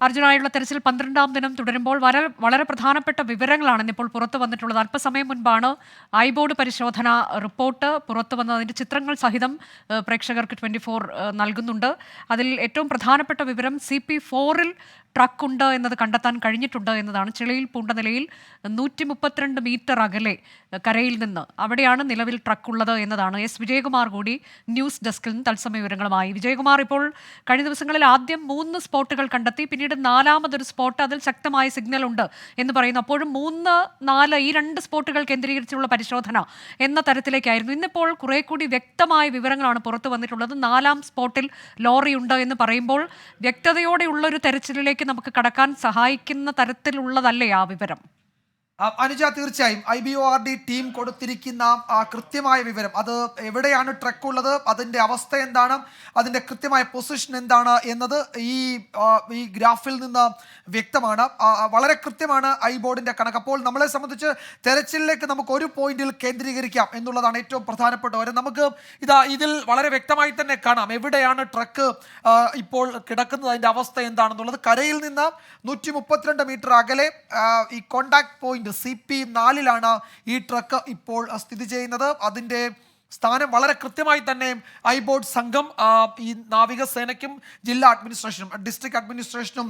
അർജുനായുള്ള തെരച്ചിൽ 12-ാം ദിനം തുടരുമ്പോൾ വളരെ പ്രധാനപ്പെട്ട വിവരങ്ങളാണ് ഇന്നിപ്പോൾ പുറത്തു വന്നിട്ടുള്ളത്. അല്പസമയം മുൻപാണ് ഐബോർഡ് പരിശോധന റിപ്പോർട്ട് പുറത്തു വന്നതിൻ്റെ ചിത്രങ്ങൾ സഹിതം പ്രേക്ഷകർക്ക് 24 നൽകുന്നുണ്ട്. അതിൽ ഏറ്റവും പ്രധാനപ്പെട്ട വിവരം CP4-ൽ ട്രക്കുണ്ട് എന്നത് കണ്ടെത്താൻ കഴിഞ്ഞിട്ടുണ്ട് എന്നതാണ്. ചെളിയിൽ പൂണ്ട നിലയിൽ 132 മീറ്റർ അകലെ കരയിൽ നിന്ന് അവിടെയാണ് നിലവിൽ ട്രക്കുള്ളത് എന്നതാണ്. എസ് വിജയകുമാർ കൂടി ന്യൂസ് ഡെസ്കിൽ നിന്ന് തത്സമയ വിവരങ്ങളുമായി. വിജയകുമാർ, ഇപ്പോൾ കഴിഞ്ഞ ദിവസങ്ങളിൽ ആദ്യം 3 സ്പോട്ടുകൾ കണ്ടെത്തി, പിന്നീട് 4-മതൊരു സ്പോട്ട്, അതിൽ ശക്തമായ സിഗ്നൽ ഉണ്ട് എന്ന് പറയുന്നു. അപ്പോഴും 3, 4 ഈ 2 സ്പോട്ടുകൾ കേന്ദ്രീകരിച്ചുള്ള പരിശോധന എന്ന തരത്തിലേക്കായിരുന്നു. ഇന്നിപ്പോൾ കുറെ കൂടി വ്യക്തമായ വിവരങ്ങളാണ് പുറത്തു വന്നിട്ടുള്ളത്. 4-ാം സ്പോട്ടിൽ ലോറിയുണ്ട് എന്ന് പറയുമ്പോൾ വ്യക്തതയോടെയുള്ളൊരു തെരച്ചിലിലേക്ക് നമുക്ക് കടക്കാൻ സഹായിക്കുന്ന തരത്തിലുള്ളതല്ലേ ആ വിവരം? അനുജ, തീർച്ചയായും IBORD ടീം കൊടുത്തിരിക്കുന്ന കൃത്യമായ വിവരം, അത് എവിടെയാണ് ട്രക്ക് ഉള്ളത്, അതിൻ്റെ അവസ്ഥ എന്താണ്, അതിൻ്റെ കൃത്യമായ പൊസിഷൻ എന്താണ് എന്നത് ഈ ഗ്രാഫിൽ നിന്ന് വ്യക്തമാണ്. വളരെ കൃത്യമാണ് ഐബോർഡിൻ്റെ കണക്ക്. അപ്പോൾ നമ്മളെ സംബന്ധിച്ച് തെരച്ചിലിലേക്ക് നമുക്ക് ഒരു പോയിന്റിൽ കേന്ദ്രീകരിക്കാം എന്നുള്ളതാണ് ഏറ്റവും പ്രധാനപ്പെട്ട കാര്യം. നമുക്ക് ഇതിൽ വളരെ വ്യക്തമായി തന്നെ കാണാം എവിടെയാണ് ട്രക്ക് ഇപ്പോൾ കിടക്കുന്നത്, അതിൻ്റെ അവസ്ഥ എന്താണെന്നുള്ളത്. കരയിൽ നിന്ന് 132 മീറ്റർ അകലെ ഈ കോണ്ടാക്ട് പോയിന്റ് CP4-ലാണ് ഈ ട്രക്ക് ഇപ്പോൾ സ്ഥിതി ചെയ്യുന്നത്. അതിൻ്റെ സ്ഥാനം വളരെ കൃത്യമായി തന്നെ ഐബോർഡ് സംഘം ഈ നാവികസേനയ്ക്കും ജില്ലാ അഡ്മിനിസ്ട്രേഷനും ഡിസ്ട്രിക്ട് അഡ്മിനിസ്ട്രേഷനും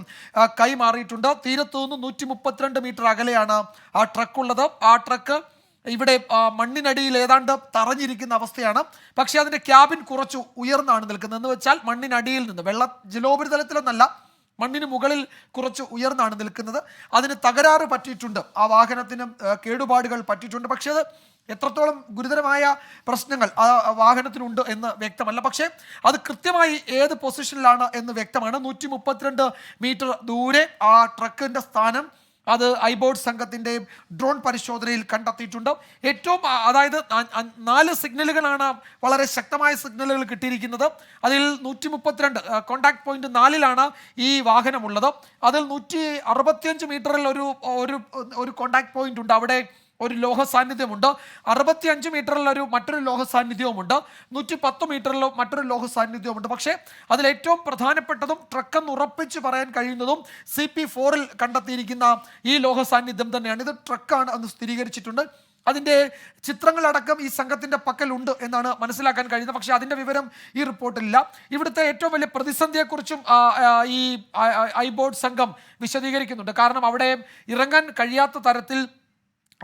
കൈമാറിയിട്ടുണ്ട്. തീരത്തു നിന്ന് 132 മീറ്റർ അകലെയാണ് ആ ട്രക്ക് ഉള്ളത്. ആ ട്രക്ക് ഇവിടെ മണ്ണിനടിയിൽ ഏതാണ്ട് തറഞ്ഞിരിക്കുന്ന അവസ്ഥയാണ്. പക്ഷേ അതിൻ്റെ ക്യാബിൻ കുറച്ചു ഉയർന്നാണ് നിൽക്കുന്നത്. എന്ന് വെച്ചാൽ മണ്ണിനടിയിൽ നിന്ന് ജലോപരിതലത്തിലൊന്നല്ല, മണ്ണിന് മുകളിൽ കുറച്ച് ഉയർന്നാണ് നിൽക്കുന്നത്. അതിന് തകരാറ് പറ്റിയിട്ടുണ്ട്, ആ വാഹനത്തിന് കേടുപാടുകൾ പറ്റിയിട്ടുണ്ട്. പക്ഷേ അത് എത്രത്തോളം ഗുരുതരമായ പ്രശ്നങ്ങൾ ആ വാഹനത്തിനുണ്ട് എന്ന് വ്യക്തമല്ല. പക്ഷേ അത് കൃത്യമായി ഏത് പൊസിഷനിലാണ് എന്ന് വ്യക്തമാണ്. 132 മീറ്റർ ദൂരെ ആ ട്രക്കിൻ്റെ സ്ഥാനം അത് ഐബോർഡ് സംഘത്തിൻ്റെ ഡ്രോൺ പരിശോധനയിൽ കണ്ടെത്തിയിട്ടുണ്ട്. അതായത് 4 സിഗ്നലുകളാണ്, വളരെ ശക്തമായ സിഗ്നലുകൾ കിട്ടിയിരിക്കുന്നത്. അതിൽ 132 കോണ്ടാക്ട് പോയിന്റ് 4-ലാണ് ഈ വാഹനമുള്ളത്. അതിൽ 165 മീറ്ററിൽ ഒരു കോണ്ടാക്ട് പോയിന്റ് ഉണ്ട്, അവിടെ ഒരു ലോഹ സാന്നിധ്യമുണ്ട്. 65 മീറ്ററിൽ മറ്റൊരു ലോഹ സാന്നിധ്യവുമുണ്ട്. 110 മീറ്ററിൽ മറ്റൊരു ലോഹ സാന്നിധ്യവുമുണ്ട്. പക്ഷേ അതിലേറ്റവും പ്രധാനപ്പെട്ടതും ട്രക്കെന്ന് ഉറപ്പിച്ച് പറയാൻ കഴിയുന്നതും CP4-ൽ കണ്ടെത്തിയിരിക്കുന്ന ഈ ലോഹ സാന്നിധ്യം തന്നെയാണ്. ഇത് ട്രക്കാണ് എന്ന് സ്ഥിരീകരിച്ചിട്ടുണ്ട്. അതിൻ്റെ ചിത്രങ്ങളടക്കം ഈ സംഘത്തിൻ്റെ പക്കലുണ്ട് എന്നാണ് മനസ്സിലാക്കാൻ കഴിയുന്നത്. പക്ഷേ അതിൻ്റെ വിവരം ഈ റിപ്പോർട്ടിലില്ല. ഇവിടുത്തെ ഏറ്റവും വലിയ പ്രതിസന്ധിയെക്കുറിച്ചും ഈ ഐബോർഡ് സംഘം വിശദീകരിക്കുന്നുണ്ട്. കാരണം അവിടെ ഇറങ്ങാൻ കഴിയാത്ത തരത്തിൽ,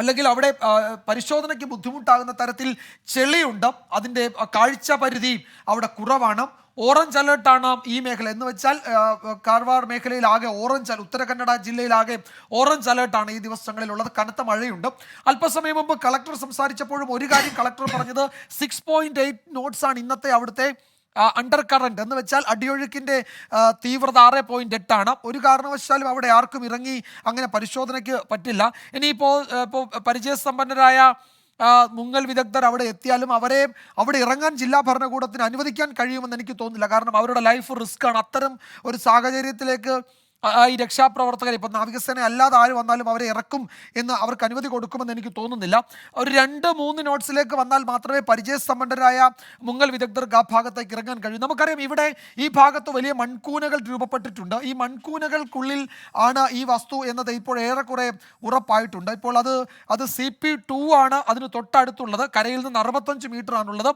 അല്ലെങ്കിൽ അവിടെ പരിശോധനയ്ക്ക് ബുദ്ധിമുട്ടാകുന്ന തരത്തിൽ ചെളിയുണ്ട്. അതിൻ്റെ കാഴ്ച പരിധി അവിടെ കുറവാണ്. ഓറഞ്ച് അലേർട്ടാണ് ഈ മേഖല. എന്ന് വെച്ചാൽ കാർവാർ മേഖലയിലാകെ ഓറഞ്ച്, ഉത്തര കന്നഡ ജില്ലയിലാകെ ഓറഞ്ച് അലേർട്ടാണ് ഈ ദിവസങ്ങളിലുള്ളത്. കനത്ത മഴയുണ്ട്. അല്പസമയം മുമ്പ് കളക്ടർ സംസാരിച്ചപ്പോഴും ഒരു കാര്യം കളക്ടർ പറഞ്ഞത് 6.8 നോട്ട്സ് ആണ് ഇന്നത്തെ അവിടുത്തെ അണ്ടർ കറണ്ട്. എന്ന് വെച്ചാൽ അടിയൊഴുക്കിൻ്റെ തീവ്രത 6.8 ഒരു കാരണവശാലും അവിടെ ആർക്കും ഇറങ്ങി അങ്ങനെ പരിശോധനയ്ക്ക് പറ്റില്ല. ഇനിയിപ്പോൾ പരിചയസമ്പന്നരായ മുങ്ങൽ വിദഗ്ധർ അവിടെ എത്തിയാലും അവരെ അവിടെ ഇറങ്ങാൻ ജില്ലാ ഭരണകൂടത്തിന് അനുവദിക്കാൻ കഴിയുമെന്ന് എനിക്ക് തോന്നുന്നില്ല. കാരണം അവരുടെ ലൈഫ് റിസ്ക് ആണ്. അത്തരം ഒരു സാഹചര്യത്തിലേക്ക് ഈ രക്ഷാപ്രവർത്തകർ, ഇപ്പം നാവികസേന അല്ലാതെ ആര് വന്നാലും അവരെ ഇറക്കും എന്ന് അവർക്ക് അനുമതി കൊടുക്കുമെന്ന് എനിക്ക് തോന്നുന്നില്ല. ഒരു 2-3 നോട്ട്സിലേക്ക് വന്നാൽ മാത്രമേ പരിചയസമ്പന്നരായ മുങ്ങൽ വിദഗ്ധർക്ക് ആ ഭാഗത്തേക്ക് ഇറങ്ങാൻ കഴിയൂ. നമുക്കറിയാം ഇവിടെ ഈ ഭാഗത്ത് വലിയ മൺകൂനകൾ രൂപപ്പെട്ടിട്ടുണ്ട്. ഈ മൺകൂനകൾക്കുള്ളിൽ ആണ് ഈ വസ്തു എന്നത് ഇപ്പോൾ ഏറെക്കുറെ ഉറപ്പായിട്ടുണ്ട്. ഇപ്പോൾ അത് CP2 ആണ് അതിന് തൊട്ടടുത്തുള്ളത്. കരയിൽ നിന്ന് 65 മീറ്റർ ആണുള്ളത്.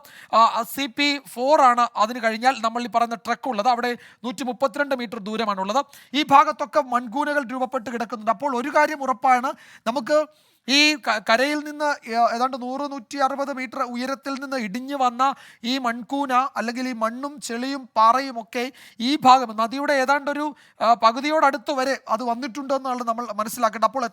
CP4 ആണ് അതിന് കഴിഞ്ഞാൽ നമ്മൾ ഈ പറയുന്ന ട്രക്ക് ഉള്ളത്. അവിടെ 132 മീറ്റർ ദൂരമാണുള്ളത്. ഈ ഭാഗത്തൊക്കെ മൺകൂനകൾ രൂപപ്പെട്ട് കിടക്കുന്നുണ്ട്. അപ്പോൾ ഒരു കാര്യം ഉറപ്പാണ്, നമുക്ക് ഈ കരയിൽ നിന്ന് ഏതാണ്ട് 100-160 മീറ്റർ ഉയരത്തിൽ നിന്ന് ഇടിഞ്ഞു വന്ന ഈ മൺകൂന, അല്ലെങ്കിൽ ഈ മണ്ണും ചെളിയും പാറയും ഒക്കെ ഈ ഭാഗം നദിയുടെ ഏതാണ്ടൊരു പകുതിയോടടുത്ത് വരെ അത് വന്നിട്ടുണ്ടെന്നാണ് നമ്മൾ മനസ്സിലാക്കേണ്ടത്. അപ്പോൾ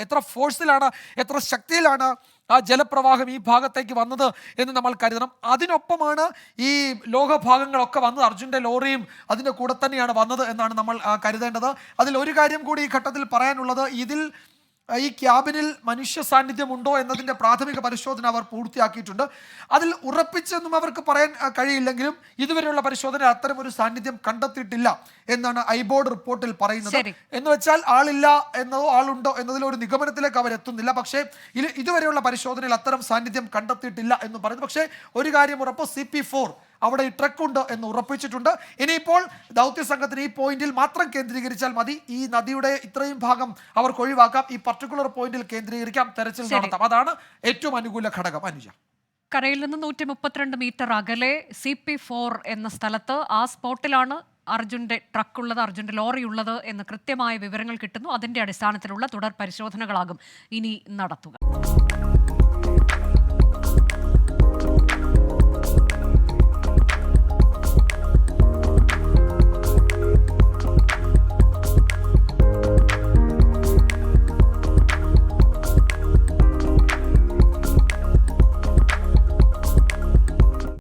എത്ര ഫോഴ്സിലാണ്, എത്ര ശക്തിയിലാണ് ആ ജലപ്രവാഹം ഈ ഭാഗത്തേക്ക് വന്നത് എന്ന് നമ്മൾ കരുതണം. അതിനൊപ്പമാണ് ഈ ലോഹഭാഗങ്ങളൊക്കെ വന്നത്. അർജുൻ്റെ ലോറിയും അതിൻ്റെ കൂടെ തന്നെയാണ് വന്നത് എന്നാണ് നമ്മൾ കരുതേണ്ടത്. അതിൽ ഒരു കാര്യം കൂടി ഈ ഘട്ടത്തിൽ പറയാനുള്ളത്, ഈ ക്യാബിനിൽ മനുഷ്യ സാന്നിധ്യമുണ്ടോ എന്നതിൻ്റെ പ്രാഥമിക പരിശോധന അവർ പൂർത്തിയാക്കിയിട്ടുണ്ട്. അതിൽ ഉറപ്പിച്ചെന്നും അവർക്ക് പറയാൻ കഴിയില്ലെങ്കിലും ഇതുവരെയുള്ള പരിശോധന അത്തരം ഒരു സാന്നിധ്യം കണ്ടെത്തിയിട്ടില്ല എന്നാണ് ഐബോർഡ് റിപ്പോർട്ടിൽ പറയുന്നത്. എന്ന് വെച്ചാൽ ആളില്ല എന്നതോ ആളുണ്ടോ എന്നതിലൊരു നിഗമനത്തിലേക്ക് അവർ എത്തുന്നില്ല. പക്ഷേ ഇതുവരെയുള്ള പരിശോധനയിൽ അത്തരം സാന്നിധ്യം കണ്ടെത്തിയിട്ടില്ല എന്ന് പറയുന്നു. പക്ഷേ ഒരു കാര്യം ഉറപ്പ്, CP4 അവിടെ ഈ ട്രക്ക് ഉണ്ട് എന്ന് ഉറപ്പിച്ചിട്ടുണ്ട്. ഇനിയിപ്പോൾ ദൗത്യ സംഘത്തിന് ഈ പോയിന്റിൽ മാത്രം കേന്ദ്രീകരിച്ചാൽ മതി. ഈ നദിയുടെ ഇത്രയും ഭാഗം അവർക്ക് ഒഴിവാക്കാം. ഈ പർട്ടിക്കുലർ പോയിന്റിൽ കേന്ദ്രീകരിക്കാം, തെരച്ചിൽ നടത്താം. അതാണ് ഏറ്റവും അനുകൂല ഘടകം. അനുജ, കരയിൽ നിന്ന് 132 മീറ്റർ അകലെ CP4 എന്ന സ്ഥലത്ത് ആ സ്പോട്ടിലാണ് അർജുന്റെ ട്രക്കുള്ളത്, അർജുന്റെ ലോറി ഉള്ളത് എന്ന് കൃത്യമായ വിവരങ്ങൾ കിട്ടുന്നു. അതിന്റെ അടിസ്ഥാനത്തിലുള്ള തുടർ പരിശോധനകളാകും ഇനി നടത്തുക.